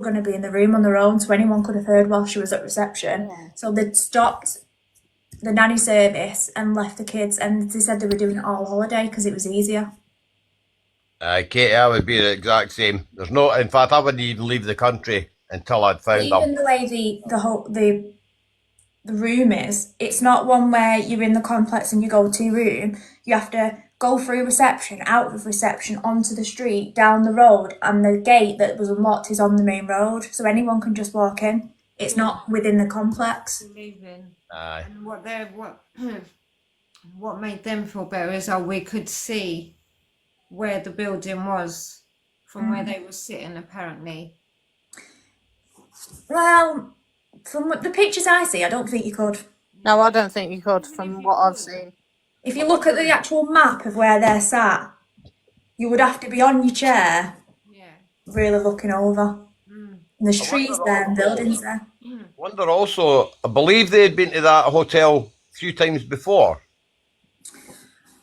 going to be in the room on their own, so anyone could have heard while she was at reception. Yeah. So they'd stopped the nanny service and left the kids, and they said they were doing it all holiday because it was easier. Katie, I would be the exact same. There's no, in fact, I wouldn't even leave the country until I'd But found even them. the way the room is, it's not one where you're in the complex and you go to room. You have to go through reception, out of reception, onto the street, down the road, and the gate that was unlocked is on the main road, so anyone can just walk in. It's not within the complex. Leaving. Aye. And what made them feel better is how we could see where the building was from where they were sitting, apparently. Well, from the pictures I see, I don't think you could. No, I don't think you could from what I've seen. If you look at the actual map of where they're sat, you would have to be on your chair, Yeah. really looking over. And there's trees there and buildings there. Wonder also, I believe they'd been to that hotel a few times before.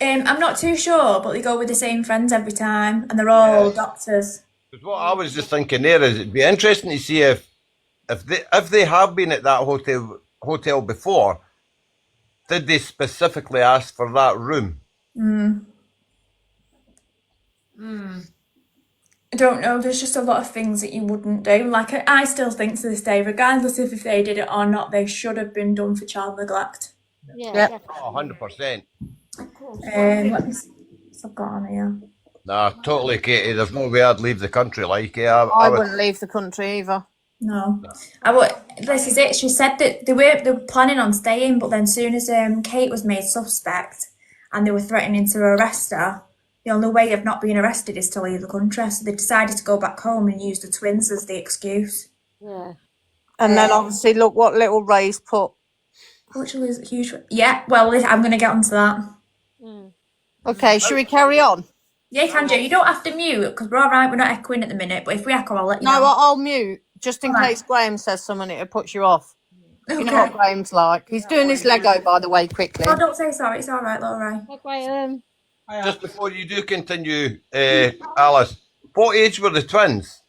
I'm not too sure, but they go with the same friends every time, and they're all doctors. Because what I was just thinking there is it'd be interesting to see if they have been at that hotel before, did they specifically ask for that room? I don't know, there's just a lot of things that you wouldn't do. Like, I still think to this day, regardless of if they did it or not, they should have been done for child neglect. Yeah, Oh, definitely. 100%. Of course. Let me see what I've got on here. Nah, totally, Katie. There's no way I'd leave the country like it. I would. wouldn't leave the country either. No. This is it. She said that they were planning on staying, but then soon as Kate was made suspect and they were threatening to arrest her, the only way of not being arrested is to leave the country. So they decided to go back home and use the twins as the excuse. Yeah. And then obviously look what little Ray's put. Which was huge. Yeah, well, I'm going to get onto that. Okay, should we carry on? Yeah, you can do. You don't have to mute because we're all right. We're not echoing at the minute, but if we echo, I'll let you No, know. I'll mute just in Alright. case Graham says something it puts you off. You know Okay. what Graham's like. He's doing his Lego, by the way, quickly. Oh, don't say sorry. It's all right, Laura. Just before you do continue, Alice, what age were the twins?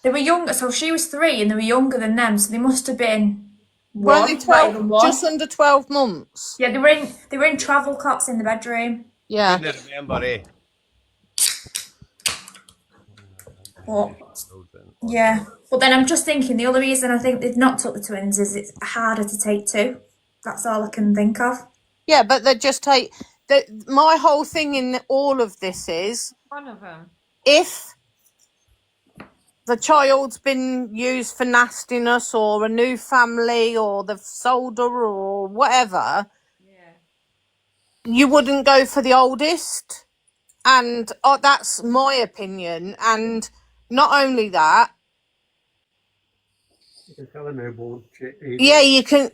They were younger, so she was 3 and they were younger than them, so they must have been Were one, they not even 12, one. just under 12 months? Yeah, they were in travel cots in the bedroom. Yeah. I remember, But yeah, but then I'm just thinking the other reason I think they've not took the twins is it's harder to take 2. That's all I can think of. Yeah, but they just take... my whole thing in all of this is, One of them. if the child's been used for nastiness or a new family or they've sold her or whatever, Yeah. you wouldn't go for the oldest. And that's my opinion. And not only that, yeah, you can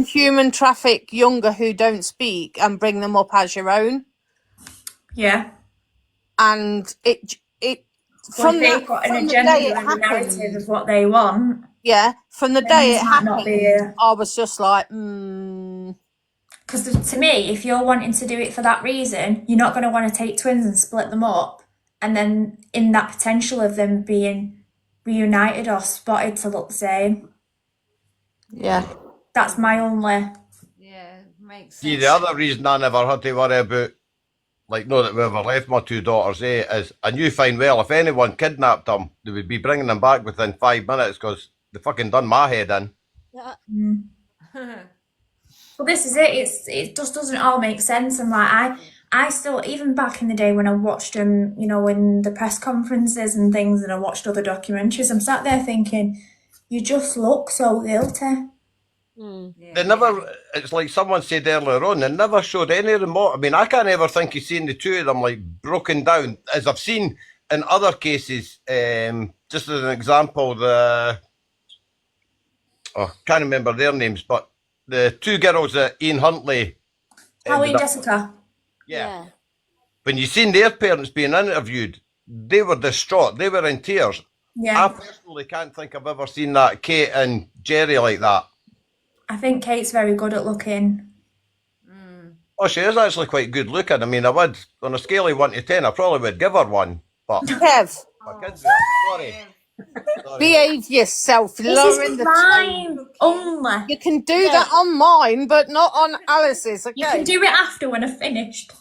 human traffic younger who don't speak and bring them up as your own. Yeah. And it From they've got an agenda and a narrative of what they want. Yeah, from the day it might not be happened, a- I was just like, Because to me, if you're wanting to do it for that reason, you're not going to want to take twins and split them up, and then in that potential of them being reunited or spotted to look the same. yeah. That's my only. Yeah, makes sense. See, the other reason I never had to worry about, like, no, that we ever left my 2 daughters, is I knew fine well if anyone kidnapped them, they would be bringing them back within 5 minutes because they fucking done my head in. Well, this is it. It just doesn't all make sense. And like I still, even back in the day when I watched them, you know, in the press conferences and things, and I watched other documentaries, I'm sat there thinking, you just look so guilty. Yeah. They never, it's like someone said earlier on, they never showed any remote. I mean, I can't ever think of seeing the 2 of them like broken down, as I've seen in other cases. Just as an example, can't remember their names, but the 2 girls that Ian Huntley. Holly and ended up- Jessica. Yeah. When you seen their parents being interviewed, they were distraught. They were in tears. Yeah. I personally can't think I've ever seen that Kate and Jerry like that. I think Kate's very good at looking. Oh, she is actually quite good looking. I mean, I would, on a scale of 1 to 10, I probably would give her 1. But Kev, My kids were. Sorry. Sorry. Behave yourself, This lowering is the tone. mine only. You can do that on mine, but not on Alice's, You can okay? do it after when I've finished.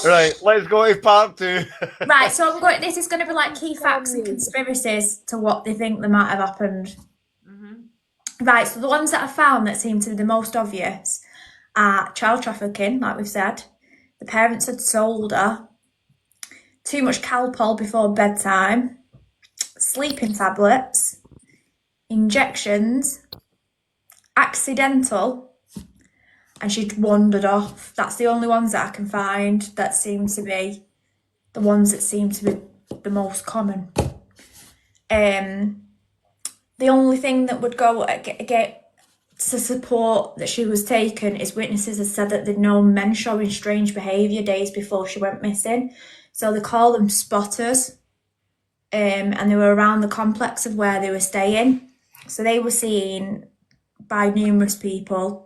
Right, let's go to part 2. Right, so I'm going. This is going to be like key facts and conspiracies to what they think that might have happened. Right, so the ones that I found that seem to be the most obvious are child trafficking, like we've said. The parents had sold her. Too much Calpol before bedtime. Sleeping tablets. Injections. Accidental. And she'd wandered off. That's the only ones that I can find that seem to be the ones that seem to be the most common. The only thing that would go get to support that she was taken is witnesses have said that they'd known men showing strange behaviour days before she went missing. So they call them spotters. And they were around the complex of where they were staying. So they were seen by numerous people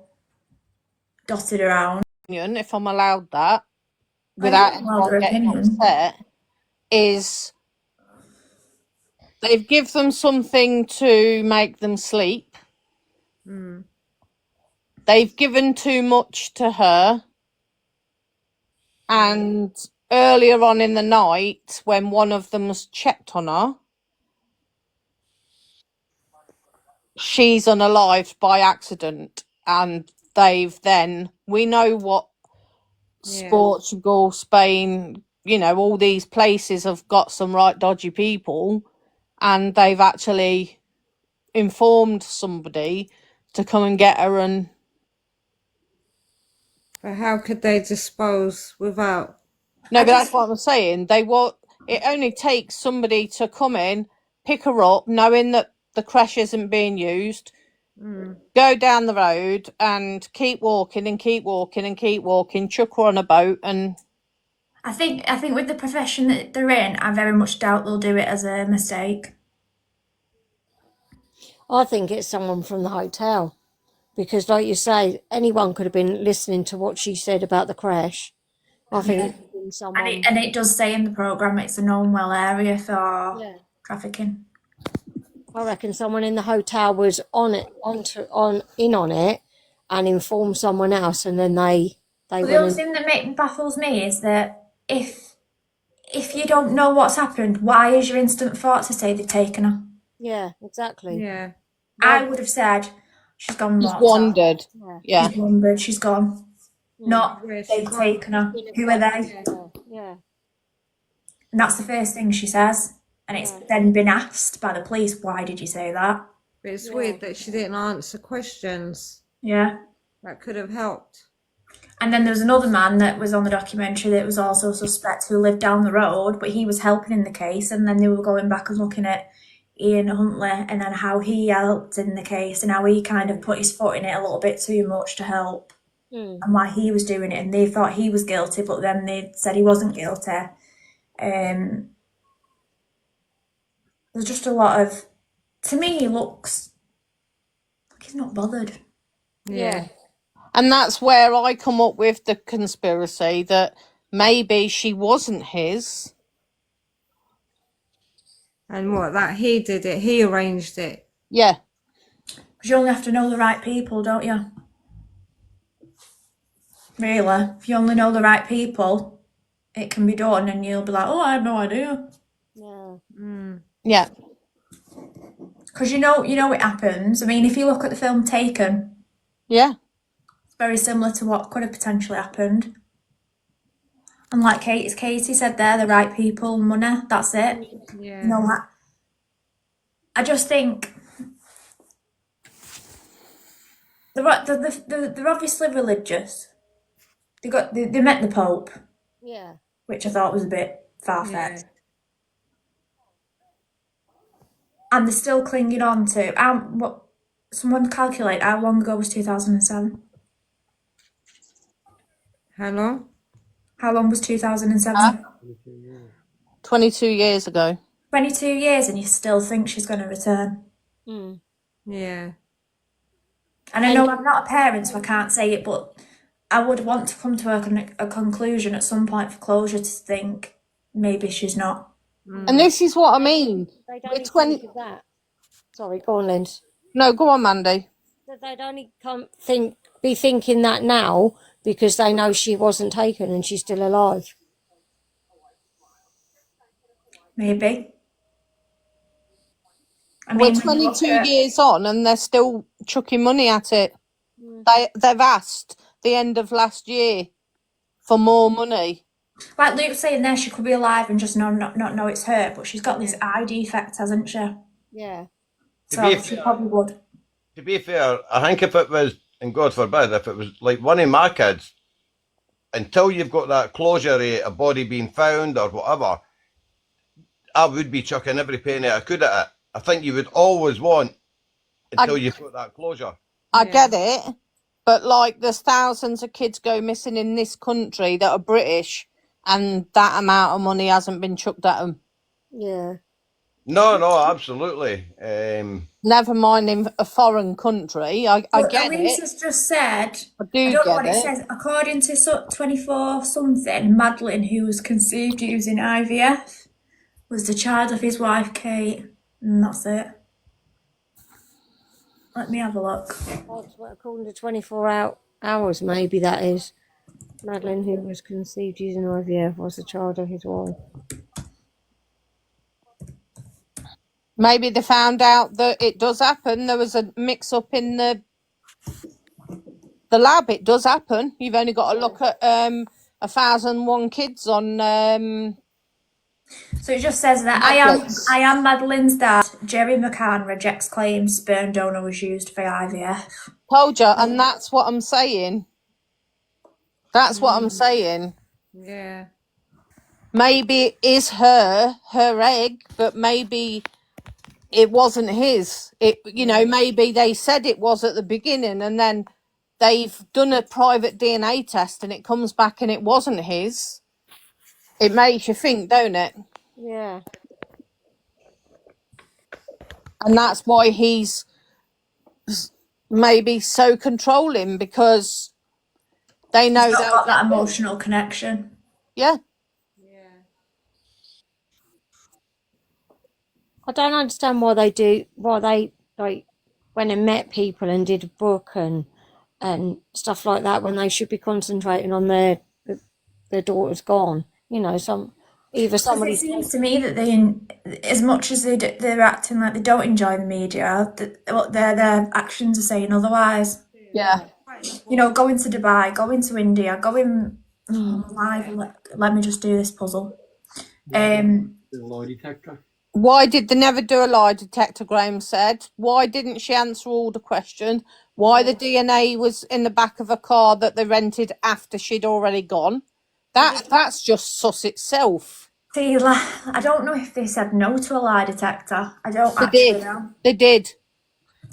dotted around. If I'm allowed that, without anyone getting upset, is they've given them something to make them sleep. They've given too much to her. And earlier on in the night, when one of them's checked on her, she's unalived by accident. And they've then, we know what Portugal, Spain, all these places have got some right dodgy people, and they've actually informed somebody to come and get her. And But how could they dispose without? no, but that's what I'm saying. It only takes somebody to come in, pick her up, knowing that the crash isn't being used, go down the road and keep walking and keep walking and keep walking, chuck her on a boat. And I think with the profession that they're in, I very much doubt they'll do it as a mistake. I think it's someone from the hotel. Because, like you say, anyone could have been listening to what she said about the crash. I think it could have been someone. And it does say in the programme it's a known well area for trafficking. I reckon someone in the hotel was in on it, and informed someone else, and then they But the went only thing that baffles me is that if you don't know what's happened, why is your instant thought to say they've taken her? Yeah, exactly. Yeah. I would have said she's gone. she's wandered. Yeah. She's wandered. She's gone. Not Where's they've she taken her. Who are they? Yeah. And that's the first thing she says. And it's then been asked by the police, why did you say that? But it's weird that she didn't answer questions. Yeah. That could have helped. And then there was another man that was on the documentary that was also a suspect who lived down the road, but he was helping in the case. And then they were going back and looking at Ian Huntley and then how he helped in the case and how he kind of put his foot in it a little bit too much to help and why he was doing it. And they thought he was guilty, but then they said he wasn't guilty. There's just a lot of, to me, he looks like he's not bothered. Yeah. And that's where I come up with the conspiracy that maybe she wasn't his. And what, that he did it, he arranged it. Yeah. Because you only have to know the right people, don't you? Really. If you only know the right people, it can be done and you'll be like, oh, I had no idea. Yeah. Yeah. Because you know it happens. I mean, if you look at the film Taken, Yeah. it's very similar to what could have potentially happened. And like Katie said there, the right people, money, that's it. Yeah. You know what? I just think they're obviously religious. They met the Pope, Yeah. which I thought was a bit far-fetched. Yeah. And they're still clinging on to what someone calculate how long ago was 2007? How long? How long was 2007? 22 years ago. 22 years and you still think she's going to return. Yeah. And I know I'm not a parent, so I can't say it, but I would want to come to a conclusion at some point for closure to think maybe she's not. And this is what I mean. They'd We're only 20. think of that. Sorry, go on, Lind. No, go on, Mandy. That they'd only be thinking that now because they know she wasn't taken and she's still alive. Maybe. I We're mean, when you look 22 at, years on and they're still chucking money at it. They've asked the end of last year for more money. like Luke's saying there, she could be alive and just not know it's her, but she's got this eye defect, hasn't she? Yeah. So she probably would. To be fair, I think if it was, and God forbid, if it was like one of my kids, until you've got that closure of a body being found or whatever, I would be chucking every penny I could at it. I think you would always want until you've got that closure. I get it, but like there's thousands of kids go missing in this country that are British, and that amount of money hasn't been chucked at them. Yeah. No, absolutely. Never mind in a foreign country. I get Elise it. has just said, I do I don't know get what it it. says. According to 24 something, Madeline, who was conceived using IVF, was the child of his wife Kate, and that's it. Let me have a look. According to 24 hours, maybe that is. Madeline, who was conceived using IVF, was the child of his wife. Maybe they found out that it does happen. There was a mix-up in the lab. It does happen. You've only got to look at 1,001 kids on. So it just says that I am Madeline's dad. Jerry McCann rejects claims sperm donor was used for IVF. Told you, and that's what I'm saying. That's what I'm saying. Yeah. Maybe it is her egg, but maybe it wasn't his. Maybe they said it was at the beginning, and then they've done a private DNA test, and it comes back and it wasn't his. It makes you think, don't it? Yeah. And that's why he's maybe so controlling, because they know He's not they'll got that get done. emotional connection. Yeah. I don't understand why they like went and met people and did a book and stuff like that when they should be concentrating on their daughter's gone. You know, It seems to me that as much as they're acting like they don't enjoy the media, their actions are saying otherwise. Yeah. You know, going to Dubai, going to India, going live. Let me just do this puzzle. Why did they never do a lie detector, Graham said? Why didn't she answer all the questions? Why the DNA was in the back of a car that they rented after she'd already gone? That's just sus itself. See, I don't know if they said no to a lie detector. I don't actually know. They did.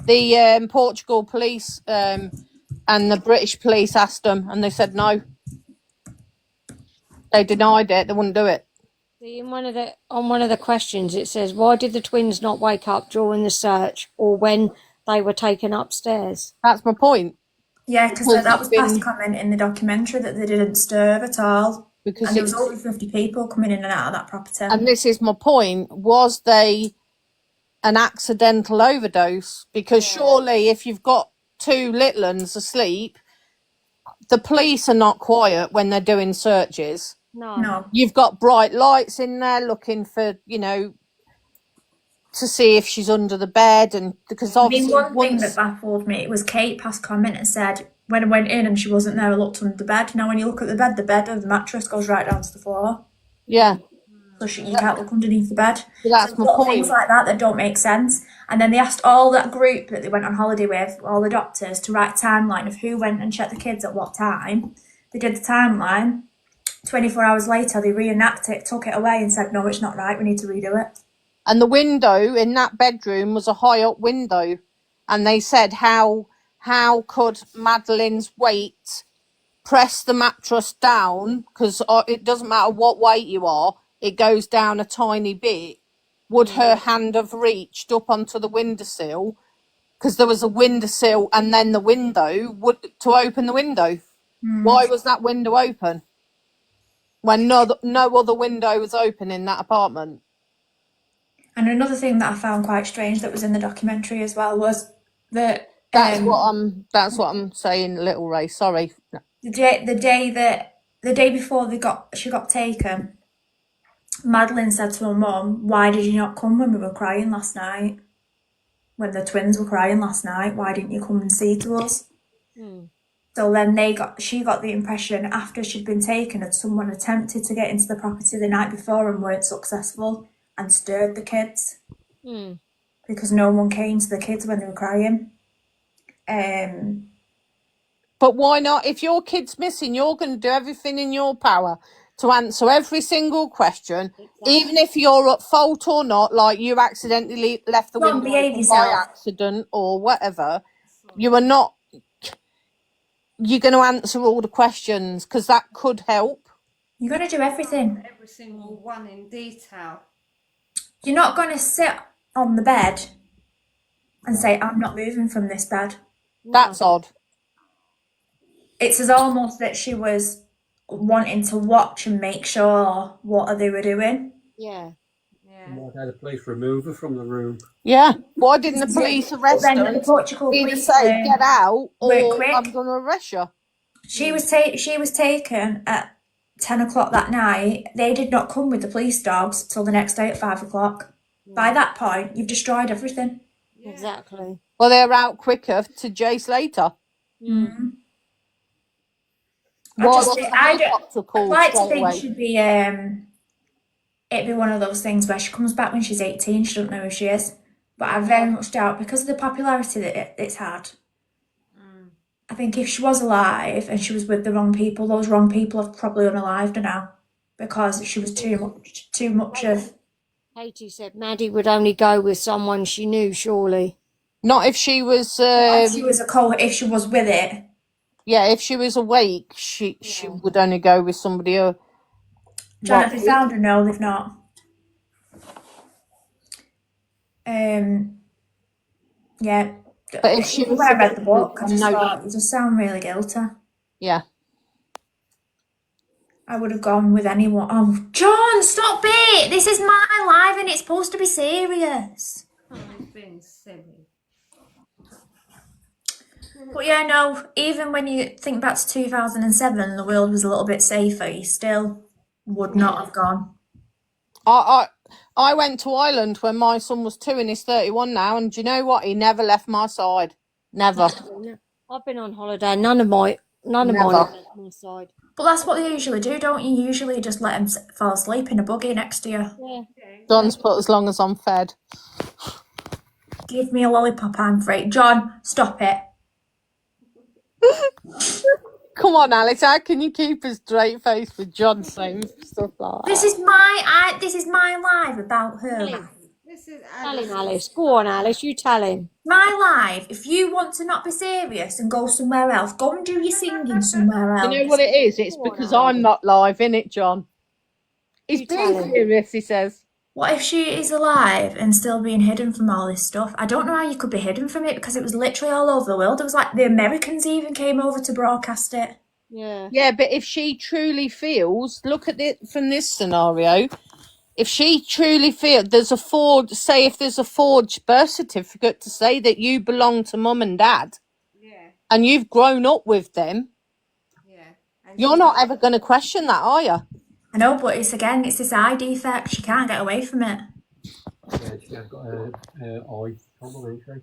The Portugal police and the British police asked them, and they said no. They denied it. They wouldn't do it. On one of the questions, it says, "Why did the twins not wake up during the search or when they were taken upstairs?" That's my point. Yeah, because that was past comment in the documentary that they didn't disturb at all. Because and there was over 50 people coming in and out of that property. And this is my point. Was they an accidental overdose? Because surely if you've got two little ones asleep, the police are not quiet when they're doing searches. No. You've got bright lights in there looking for, to see if she's under the bed, and because obviously one thing that baffled me was Kate passed comment and said when I went in and she wasn't there, I looked under the bed. Now when you look at the bed of the mattress goes right down to the floor. Yeah. So you can't look underneath the bed. So that's my point. Things like that don't make sense. And then they asked all that group that they went on holiday with, all the doctors, to write a timeline of who went and checked the kids at what time. They did the timeline. 24 hours later, they reenacted it, took it away and said, no, it's not right, we need to redo it. And the window in that bedroom was a high up window. And they said, how could Madeline's weight press the mattress down? Because it doesn't matter what weight you are, it goes down a tiny bit. Would her hand have reached up onto the windowsill? Because there was a windowsill and then the window to open the window. Why was that window open when no other window was open in that apartment? another thing that I found quite strange that was in the documentary as well was that That's what I'm saying, Little Ray. Sorry. the day before she got taken, Madeline said to her mum, "Why did you not come when we were crying last night? When the twins were crying last night, why didn't you come and see to us?" So then she got the impression after she'd been taken that someone attempted to get into the property the night before and weren't successful and stirred the kids because no one came to the kids when they were crying. But why not? If your kid's missing, you're going to do everything in your power to answer every single question, even if you're at fault or not, like you accidentally left the window behave open by yourself. accident or whatever. You are not. You're going to answer all the questions because that could help. You're going to do everything. Every single one in detail. You're not going to sit on the bed and say, "I'm not moving from this bed." That's odd. It's as almost that she was wanting to watch and make sure what they were doing. Yeah. Why had the police remove her from the room? Yeah. Why didn't the police arrest Then her? the Portugal Either police say get out weren't or quick. I'm going to arrest you. She was taken at 10 o'clock that night. They did not come with the police dogs till the next day at 5 o'clock. By that point, you've destroyed everything. Exactly. Well, they're out quicker to chase later. I'd like to think away? she'd be it'd be one of those things where she comes back when she's 18. She doesn't know who she is, but I very much doubt because of the popularity that it's had. I think if she was alive and she was with the wrong people, those wrong people have probably unalived her now because she was too much of. Katie said Maddie would only go with someone she knew, surely. Not if she was. If she was if she was with it. Yeah, if she was awake, she would only go with somebody. John, have they found her? No, they've not. Yeah. But if she was when I read the book, I just no, thought you just sound really guilty. Yeah. I would have gone with anyone. Oh, John, stop it! This is my life and it's supposed to be serious. It's been silly. But yeah, no, even when you think back to 2007, the world was a little bit safer, you still would not have gone. I went to Ireland when my son was 2 and he's 31 now, and do you know what? He never left my side. Never. I've been on holiday. None of mine have left my side. But that's what they usually do, don't you? Usually just let him fall asleep in a buggy next to you. Yeah. John's put as long as I'm fed. Give me a lollipop, I'm free. John, stop it. Come on, Alice. How can you keep a straight face with John saying stuff like that? This is my life about her life. This is Tell him, Alice. Go on, Alice. You tell him. My life. If you want to not be serious and go somewhere else, go and do your singing somewhere else. You know what it is? It's because I'm not live, innit, John? He's being serious, he says. What if she is alive and still being hidden from all this stuff? I don't know how you could be hidden from it because it was literally all over the world. It was like the Americans even came over to broadcast it. Yeah. Yeah, but if she truly feels, look at it from this scenario. If she truly feels there's a forged birth certificate to say that you belong to mum and dad, and you've grown up with them, you're not ever going to question that, are you? I know, but it's this eye defect. She can't get away from it. Yeah, she has got eye trouble, ain't she?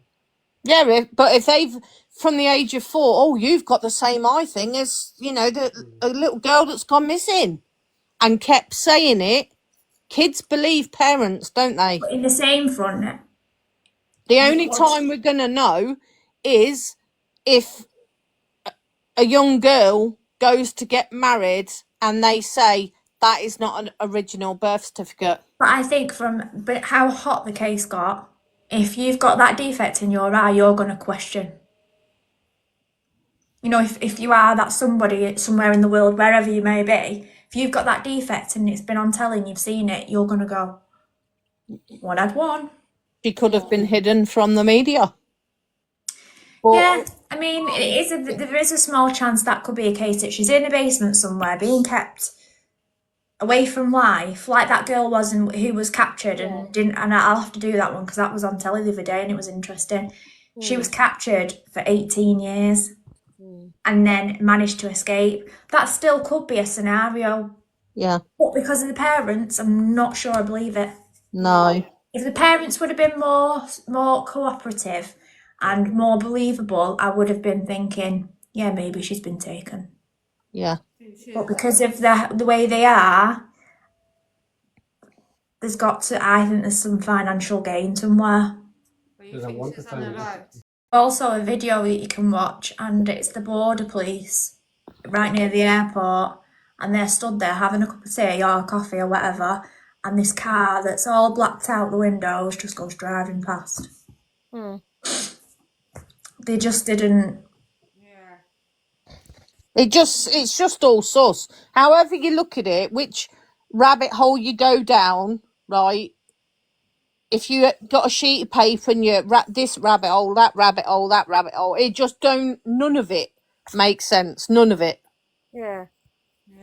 Yeah, but if they've, from the age of 4, you've got the same eye thing as, a little girl that's gone missing and kept saying it, kids believe parents, don't they? But in the same front. The only time we're going to know is if a young girl goes to get married and they say that is not an original birth certificate. But I think but how hot the case got, if you've got that defect in your eye, you're going to question. If you are that somebody somewhere in the world, wherever you may be, if you've got that defect and it's been on telly and you've seen it, you're going to go, one had one. She could have been hidden from the media. Yeah, I mean, there is a small chance that could be a case that she's in a basement somewhere being kept away from life, like that girl was and who was captured and didn't. And I'll have to do that one because that was on telly the other day and it was interesting. She was captured for 18 years and then managed to escape. That still could be a scenario, Yeah. but because of the parents, I'm not sure I believe it. No. If the parents would have been more cooperative and more believable, I would have been thinking, yeah, maybe she's been taken. Yeah. But because of the way they are, I think there's some financial gain somewhere. But you Does that think want she's to say that? unalived? Also, a video that you can watch, and it's the border police right near the airport, and they're stood there having a cup of tea or coffee or whatever, and this car that's all blacked out the windows just goes driving past. They just didn't. Yeah. It's just all sus. However you look at it, which rabbit hole you go down, right? If you got a sheet of paper and you this rabbit hole, that rabbit hole, that rabbit hole, it just don't. None of it makes sense. None of it. Yeah.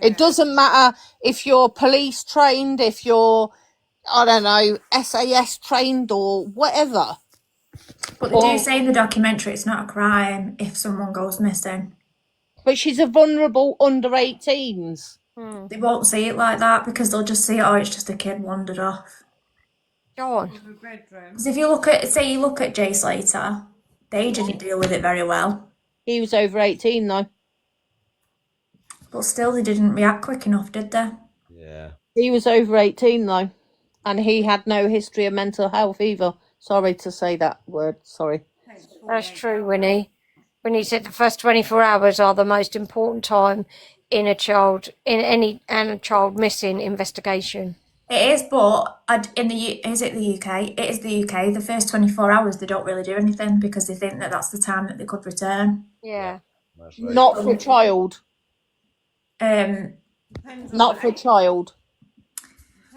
It doesn't matter if you're police trained, if you're, I don't know, SAS trained or whatever. But they do say in the documentary it's not a crime if someone goes missing. But she's a vulnerable under 18s. They won't see it like that because they'll just see, oh, it's just a kid wandered off. Go on. In the bedroom. Because if you look at Jay Slater, they didn't deal with it very well. He was over 18 though. But still, they didn't react quick enough, did they? Yeah. He was over 18 though. And he had no history of mental health either. Sorry to say that word. Sorry. That's true, Winnie. Winnie said the first 24 hours are the most important time in a child missing investigation. It is, but is it the UK? It is the UK. The first 24 hours, they don't really do anything because they think that that's the time that they could return. Yeah. That's right. Not for a child. Not for a child.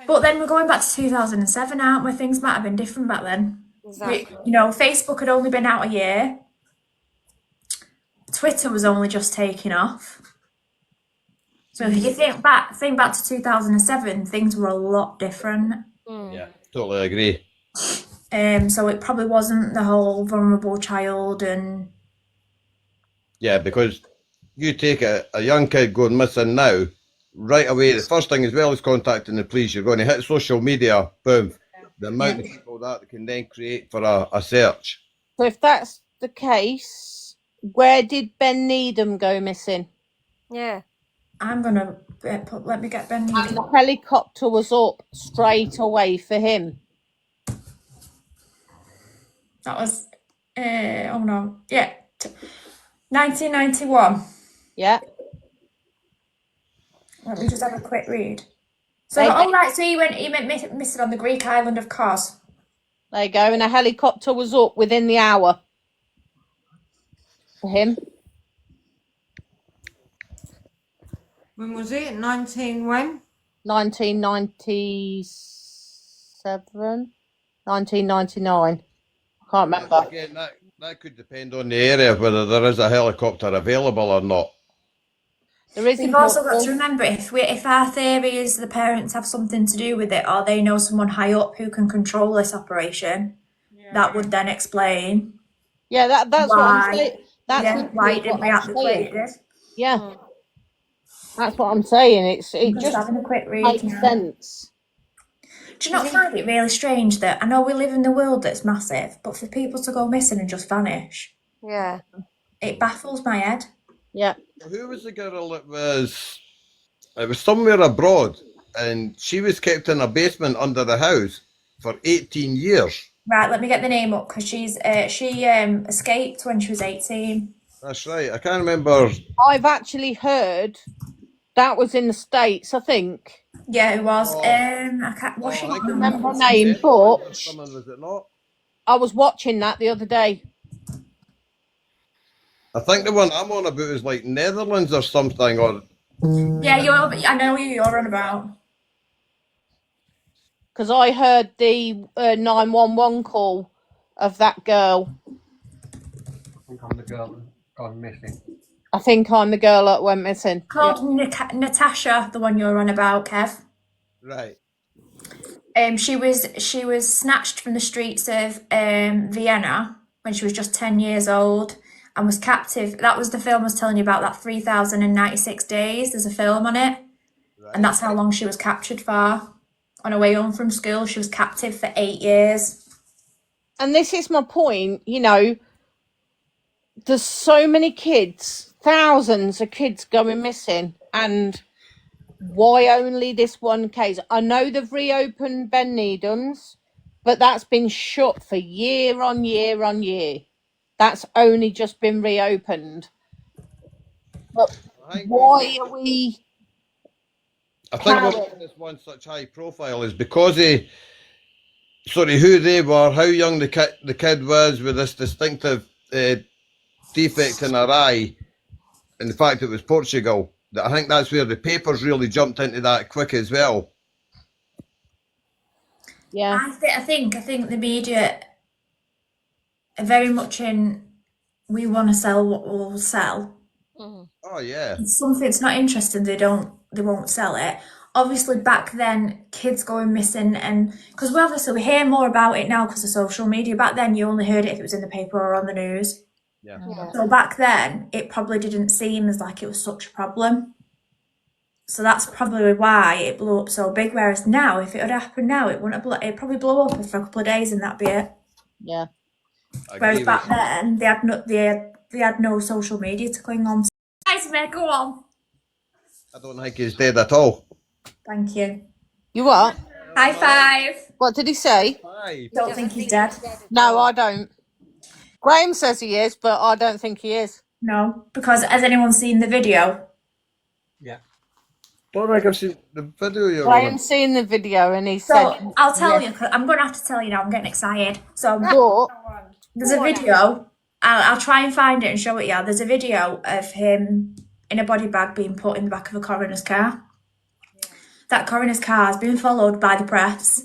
But then we're going back to 2007, aren't we? Things might have been different back then. Exactly. Facebook had only been out a year. Twitter was only just taking off. So if you think back to 2007, things were a lot different. Yeah, totally agree. So it probably wasn't the whole vulnerable child and Yeah, because you take a young kid going missing now, right away, the first thing as well as contacting the police, you're going to hit social media, boom. The amount of people that can then create for a search. So if that's the case, where did Ben Needham go missing? Yeah. I'm gonna let me get Ben And Needham. the helicopter was up straight away for him. That was 1991. Yeah. Let me just have a quick read. So he went missing on the Greek island of Kos. There you go. And a helicopter was up within the hour for him. When was it? 1997? 1999. Can't remember. Again, that could depend on the area, whether there is a helicopter available or not. There is We've also got to remember if our theory is the parents have something to do with it or they know someone high up who can control this operation, that would then explain. Yeah, that's what I'm saying. That's why it didn't react the way it did. Yeah. That's what I'm saying. It Just just having a quick read makes now. sense. Do you not find it really strange that I know we live in the world that's massive, but for people to go missing and just vanish, Yeah. it baffles my head. Yeah. Who was the girl that was? It was somewhere abroad, and she was kept in a basement under the house for 18 years. Right, let me get the name up because she escaped when she was 18. That's right. I can't remember. I've actually heard that was in the States, I think. Yeah, it was. Oh. I can't. I think it remember was her name, Shetland but or something, was it not? I was watching that the other day. I think the one I'm on about is like Netherlands or something, or Yeah, I know who you're on about. Because I heard the 911 call of that girl. I think I'm the girl that gone missing. I think I'm the girl that went missing. Called Natasha, the one you're on about, Kev. Right. She was snatched from the streets of Vienna when she was just 10 years old and was captive. That was the film I was telling you about, that 3,096 days. There's a film on it, Right. and that's how long she was captured for. On her way home from school, she was captive for 8 years. And this is my point, you know, there's so many kids, thousands of kids going missing, and why only this one case? I know they've reopened Ben Needham's, but that's been shut for year on year on year. That's only just been reopened. But I think why are we I think what carrying? made this one such high profile is because of who they were, how young the kid was with this distinctive defect in her eye, and the fact it was Portugal. That I think that's where the papers really jumped into that quick as well. Yeah. I think the media are very much in. We want to sell what we'll sell. Oh yeah. If something's not interesting, they won't sell it. Obviously, back then, kids going missing, and because we hear more about it now because of social media. Back then, you only heard it if it was in the paper or on the news. Yeah. Yeah. So back then, it probably didn't seem as like it was such a problem. So that's probably why it blew up so big. Whereas now, if it had happened now, it wouldn't have. It'd probably blow up for a couple of days and that'd be it. Yeah. I Whereas agree back with you. then, they had no social media to cling on to. Nice, mate, go on. I don't think he's dead at all. Thank you. You what? High five. What did he say? Aye. Don't think he's dead. No, I don't. Graham says he is, but I don't think he is. No, because has anyone seen the video? Yeah. Don't think I've seen the video you're Graham's seen the video and he So said, I'll tell yeah. you. 'Cause I'm going to have to tell you now. I'm getting excited. So But there's a video. I'll try and find it and show it you. There's a video of him in a body bag being put in the back of a coroner's car. That coroner's car has been followed by the press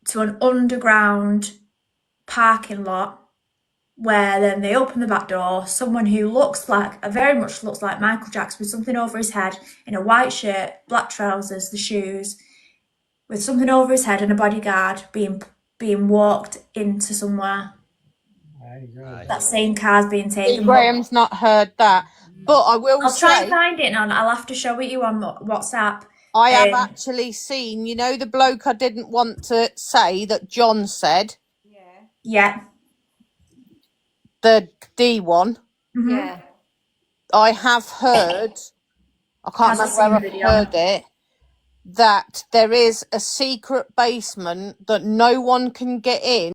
to an underground parking lot where then they open the back door. Someone who very much looks like Michael Jackson with something over his head in a white shirt, black trousers, the shoes, with something over his head and a bodyguard being walked into somewhere. That same car's being taken. Graham's not heard that. But I will I'll try and say, find it and I'll have to show it you on WhatsApp. I have actually seen, you know, the bloke I didn't want to say that John said, Yeah. the D one. Yeah. I have heard, I can't Hasn't remember where seen the I video. heard it, that there is a secret basement that no one can get in.